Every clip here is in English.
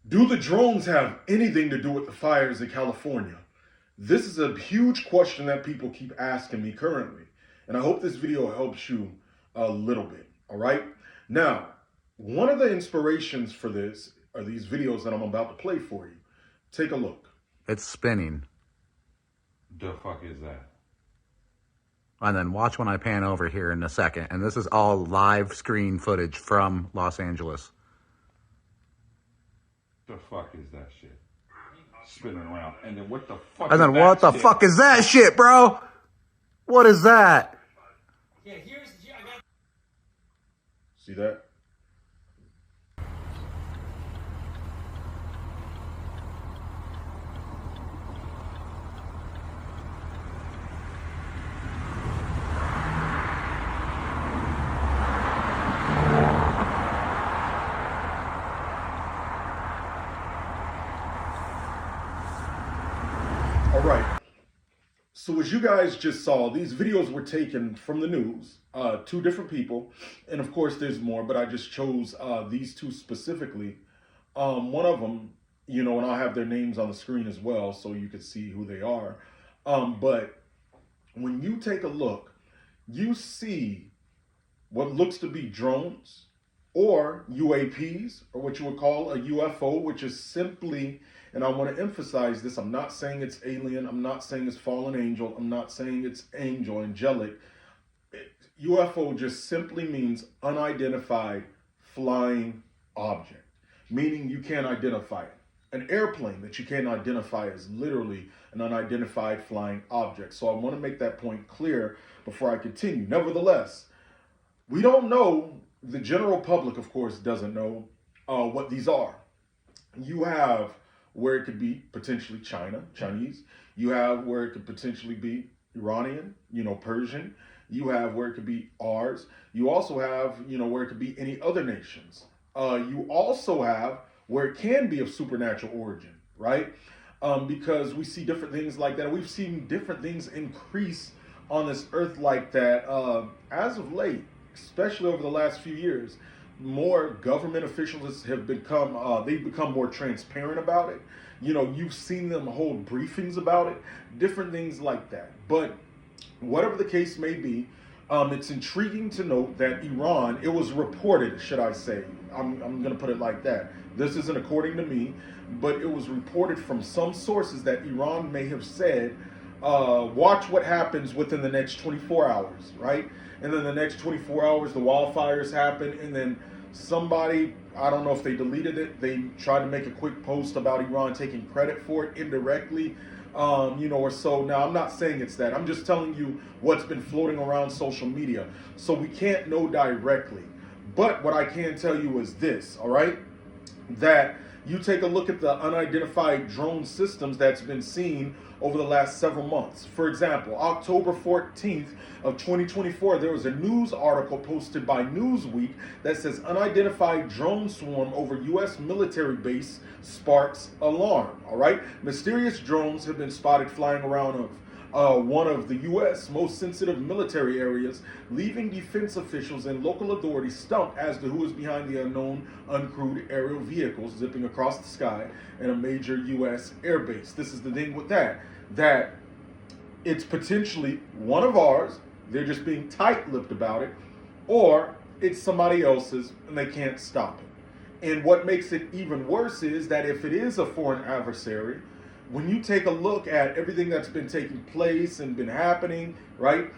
Do the drones have anything to do with the fires in California? This is a huge question that people keep asking me currently. And I hope this video helps you a little bit, all right? Now, one of the inspirations for this are these videos that I'm about to play for you. Take a look. It's spinning. The fuck is that? And then watch when I pan over here in a second. And this is all live screen footage from Los Angeles. The fuck is that shit? Spinning around. And then what the fuck And then is that what the shit? fuck is that shit, bro? What is that? Yeah, I got. See that? All right. So as you guys just saw, these videos were taken from the news, two different people, and of course there's more, but I just chose these two specifically. One of them, and I'll have their names on the screen as well so you can see who they are. But when you take a look, you see what looks to be drones or UAPs, or what you would call a UFO, which is simply, and I want to emphasize this, I'm not saying it's alien, I'm not saying it's fallen angel, I'm not saying it's angelic. UFO just simply means unidentified flying object, meaning you can't identify it. An airplane that you can't identify is literally an unidentified flying object. So I want to make that point clear before I continue. Nevertheless, we don't know, the general public, of course, doesn't know what these are. You have where it could be potentially Chinese. You have where it could potentially be Iranian, Persian. You have where it could be ours. You also have, where it could be any other nations. You also have where it can be of supernatural origin, right? Because we see different things like that. We've seen different things increase on this earth like that as of late, especially over the last few years. More government officials have become, they've become more transparent about it. You've seen them hold briefings about it, different things like that. But whatever the case may be, it's intriguing to note that Iran, it was reported, should I say, I'm going to put it like that. This isn't according to me, but it was reported from some sources that Iran may have said, watch what happens within the next 24 hours, right? And then the next 24 hours, the wildfires happen, and then somebody, I don't know if they deleted it, they tried to make a quick post about Iran taking credit for it indirectly, or so. Now, I'm not saying it's that. I'm just telling you what's been floating around social media. So we can't know directly. But what I can tell you is this, all right? That you take a look at the unidentified drone systems that's been seen over the last several months. For example, October 14th of 2024, there was a news article posted by Newsweek that says unidentified drone swarm over U.S. military base sparks alarm, all right? Mysterious drones have been spotted flying around one of the U.S. most sensitive military areas, leaving defense officials and local authorities stumped as to who is behind the unknown uncrewed aerial vehicles zipping across the sky in a major U.S. airbase. This is the thing with that it's potentially one of ours, they're just being tight-lipped about it, or it's somebody else's and they can't stop it. And what makes it even worse is that if it is a foreign adversary, when you take a look at everything that's been taking place and been happening, right,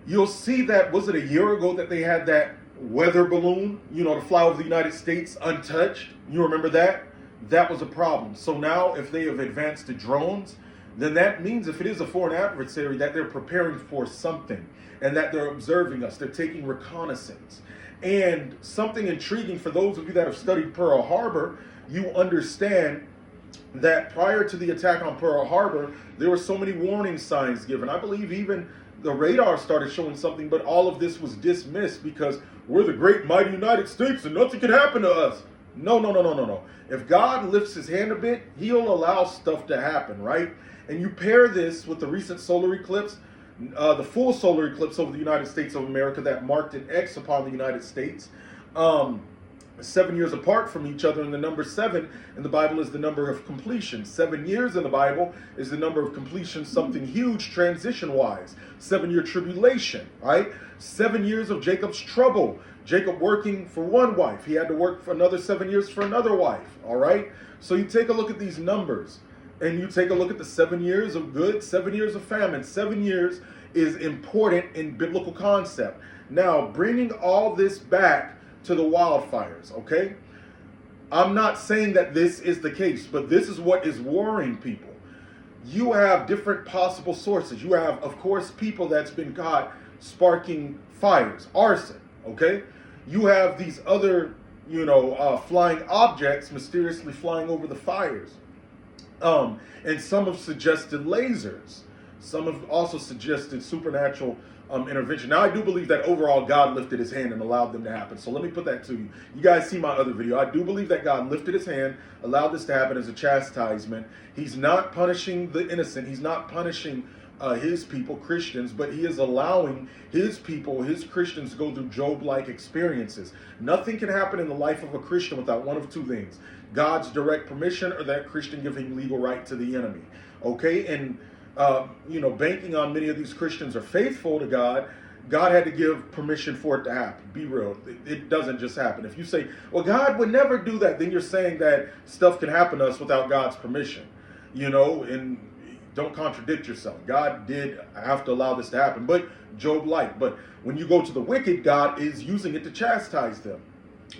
you'll see that, was it a year ago that they had that weather balloon, to fly over the United States untouched? You remember that? That was a problem. So now if they have advanced to drones, then that means if it is a foreign adversary that they're preparing for something and that they're observing us, they're taking reconnaissance. And something intriguing for those of you that have studied Pearl Harbor, you understand that prior to the attack on Pearl Harbor, there were so many warning signs given. I believe even the radar started showing something, but all of this was dismissed because we're the great mighty United States and nothing can happen to us. No. If God lifts his hand a bit, he'll allow stuff to happen, right? And you pair this with the recent solar eclipse, the full solar eclipse over the United States of America that marked an X upon the United States. 7 years apart from each other, and the number 7 in the Bible is the number of completion. 7 years in the Bible is the number of completion, something huge transition-wise. 7-year tribulation, right? 7 years of Jacob's trouble. Jacob working for one wife. He had to work for another 7 years for another wife, all right? So you take a look at these numbers, and you take a look at the 7 years of good, 7 years of famine. 7 years is important in biblical concept. Now, bringing all this back to the wildfires, okay? I'm not saying that this is the case, but this is what is worrying people. You have different possible sources. You have, of course, people that's been caught sparking fires, arson, okay? You have these other, flying objects mysteriously flying over the fires. And some have suggested lasers. Some have also suggested supernatural intervention. Now, I do believe that overall God lifted his hand and allowed them to happen. So let me put that to you. You guys see my other video. I do believe that God lifted his hand, allowed this to happen as a chastisement. He's not punishing the innocent. He's not punishing his people, Christians, but he is allowing his people, his Christians, to go through Job-like experiences. Nothing can happen in the life of a Christian without one of two things: God's direct permission, or that Christian giving legal right to the enemy. Okay? And banking on many of these Christians are faithful to God, God had to give permission for it to happen. Be real. It doesn't just happen. If you say, well, God would never do that, then you're saying that stuff can happen to us without God's permission, and don't contradict yourself. God did have to allow this to happen, but Job-like. But when you go to the wicked, God is using it to chastise them.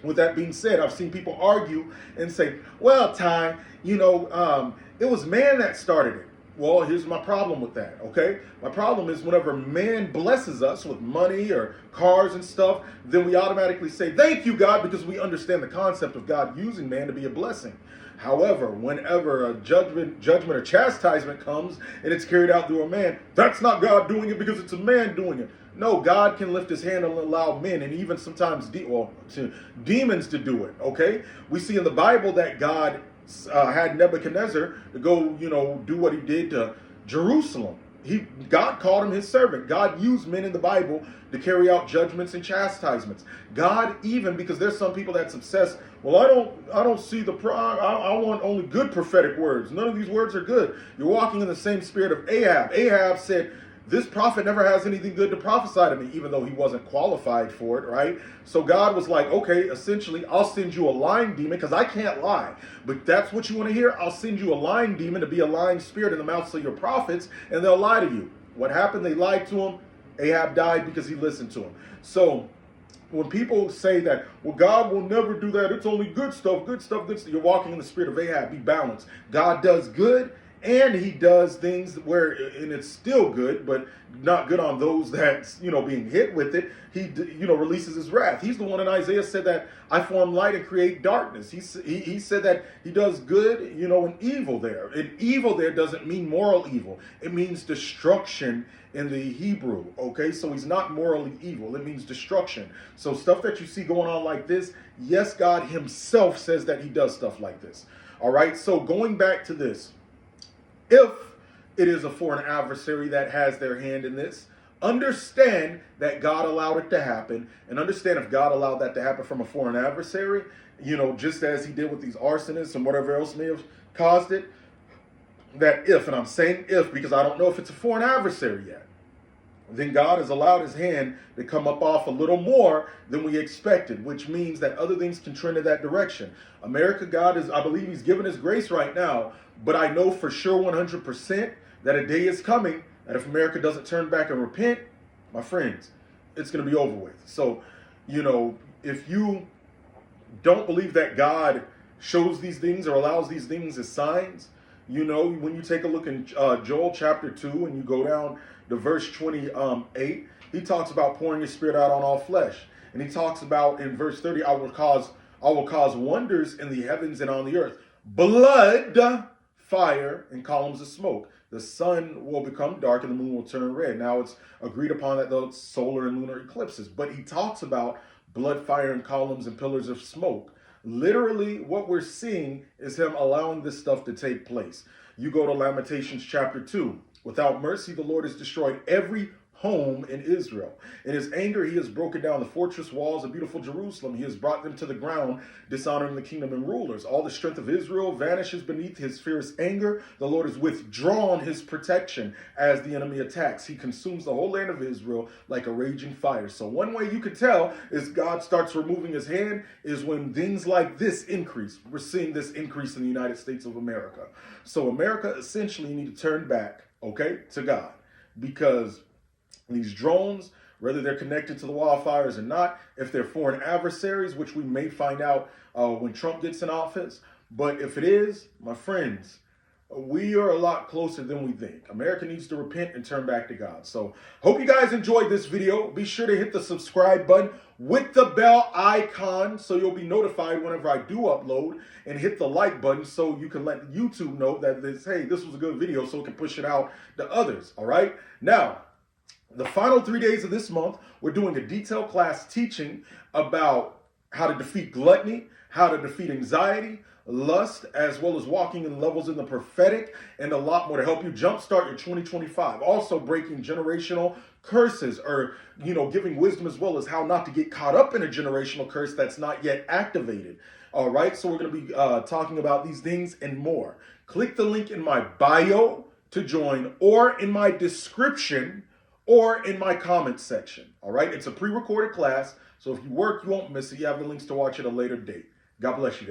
With that being said, I've seen people argue and say, well, Ty, it was man that started it. Well, here's my problem with that, okay? My problem is whenever man blesses us with money or cars and stuff, then we automatically say, thank you, God, because we understand the concept of God using man to be a blessing. However, whenever a judgment or chastisement comes and it's carried out through a man, that's not God doing it because it's a man doing it. No, God can lift his hand and allow men, and even sometimes demons to do it, okay? We see in the Bible that God had Nebuchadnezzar to go, do what he did to Jerusalem. God called him his servant. God used men in the Bible to carry out judgments and chastisements. God, even because there's some people that's obsessed. Well, I don't see I want only good prophetic words. None of these words are good. You're walking in the same spirit of Ahab. Ahab said, this prophet never has anything good to prophesy to me, even though he wasn't qualified for it, right? So God was like, okay, essentially, I'll send you a lying demon, because I can't lie. But that's what you want to hear? I'll send you a lying demon to be a lying spirit in the mouths of your prophets, and they'll lie to you. What happened? They lied to him. Ahab died because he listened to him. So when people say that, well, God will never do that, it's only good stuff, good stuff, good stuff, you're walking in the spirit of Ahab. Be balanced. God does good, and he does things and it's still good, but not good on those that's, being hit with it. He, releases his wrath. He's the one in Isaiah said that I form light and create darkness. He said that he does good, and evil there. And evil there doesn't mean moral evil. It means destruction in the Hebrew, okay? So he's not morally evil. It means destruction. So stuff that you see going on like this, yes, God himself says that he does stuff like this. All right? So going back to this, if it is a foreign adversary that has their hand in this, understand that God allowed it to happen, and understand if God allowed that to happen from a foreign adversary, just as he did with these arsonists and whatever else may have caused it, that if, and I'm saying if because I don't know if it's a foreign adversary yet, then God has allowed his hand to come up off a little more than we expected, which means that other things can trend in that direction. America, I believe he's given his grace right now, but I know for sure 100% that a day is coming that if America doesn't turn back and repent, my friends, it's going to be over with. So, if you don't believe that God shows these things or allows these things as signs, when you take a look in Joel chapter 2 and you go down to verse 28, he talks about pouring his spirit out on all flesh. And he talks about in verse 30, I will cause wonders in the heavens and on the earth. Blood, fire, and columns of smoke. The sun will become dark and the moon will turn red. Now it's agreed upon that those solar and lunar eclipses. But he talks about blood, fire, and columns and pillars of smoke. Literally, what we're seeing is him allowing this stuff to take place. You go to Lamentations chapter 2. Without mercy, the Lord has destroyed every home in Israel. In his anger, he has broken down the fortress walls of beautiful Jerusalem. He has brought them to the ground, dishonoring the kingdom and rulers. All the strength of Israel vanishes beneath his fierce anger. The Lord has withdrawn his protection as the enemy attacks. He consumes the whole land of Israel like a raging fire. So one way you can tell is God starts removing his hand is when things like this increase. We're seeing this increase in the United States of America. So America essentially need to turn back, okay, to God, because these drones, whether they're connected to the wildfires or not, if they're foreign adversaries, which we may find out when Trump gets in office, but if it is, my friends, we are a lot closer than we think. America needs to repent and turn back to God. So hope you guys enjoyed this video. Be sure to hit the subscribe button with the bell icon so you'll be notified whenever I do upload, and hit the like button so you can let YouTube know that hey, this was a good video, so it can push it out to others. All right. Now, the final 3 days of this month, we're doing a detailed class teaching about how to defeat gluttony, how to defeat anxiety, lust, as well as walking in levels in the prophetic, and a lot more to help you jumpstart your 2025. Also breaking generational curses, or, giving wisdom as well as how not to get caught up in a generational curse that's not yet activated. All right, so we're going to be talking about these things and more. Click the link in my bio to join, or in my description, or in my comments section. All right, it's a pre-recorded class, so if you work, you won't miss it. You have the links to watch at a later date. God bless you guys.